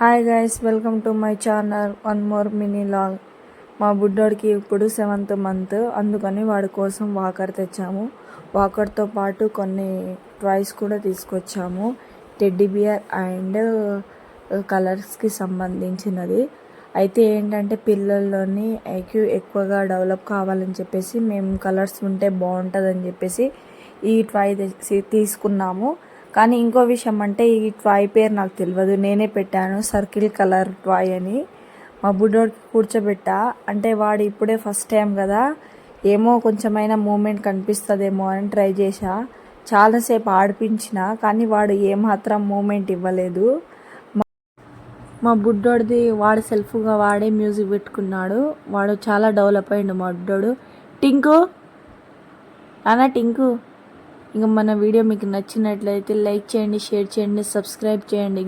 Hi guys, welcome to my channel. One more mini log. మా బుడ్డోడికి ఇప్పుడు 7th month, అందుకని వాడి కోసం వాకర్ తెచ్చాము. వాకర్తో పాటు కొన్ని టాయ్స్ కూడా తీసుకొచ్చాము. టెడ్డీ బియర్ అండ్ కలర్స్కి సంబంధించినది. అయితే ఏంటంటే పిల్లల్లోని ఐక్యూ ఎక్కువగా డెవలప్ కావాలని చెప్పేసి మేము కలర్స్ ఉంటే బాగుంటుందని చెప్పేసి ఈ టాయ్ తీసుకున్నాము. కానీ ఇంకో విషయం అంటే ఈ టాయ్ పేరు నాకు తెలియదు, నేనే పెట్టాను సర్కిల్ కలర్ టాయ్ అని. మా బుడ్డోడికి కూర్చోబెట్టా, అంటే వాడు ఇప్పుడే ఫస్ట్ టైం కదా, ఏమో కొంచెమైనా మూమెంట్ కనిపిస్తుందేమో అని ట్రై చేశా. చాలాసేపు ఆడిపించిన, కానీ వాడు ఏమాత్రం మూమెంట్ ఇవ్వలేదు. మా బుడ్డోడిది వాడు సెల్ఫ్గా వాడే మ్యూజిక్ పెట్టుకున్నాడు. వాడు చాలా డెవలప్ అయ్యిండు మా బుడ్డోడు. టింకు నానా టింకు. ఇంకా మన వీడియో మీకు నచ్చినట్లయితే లైక్ చేయండి, షేర్ చేయండి, సబ్స్క్రైబ్ చేయండి.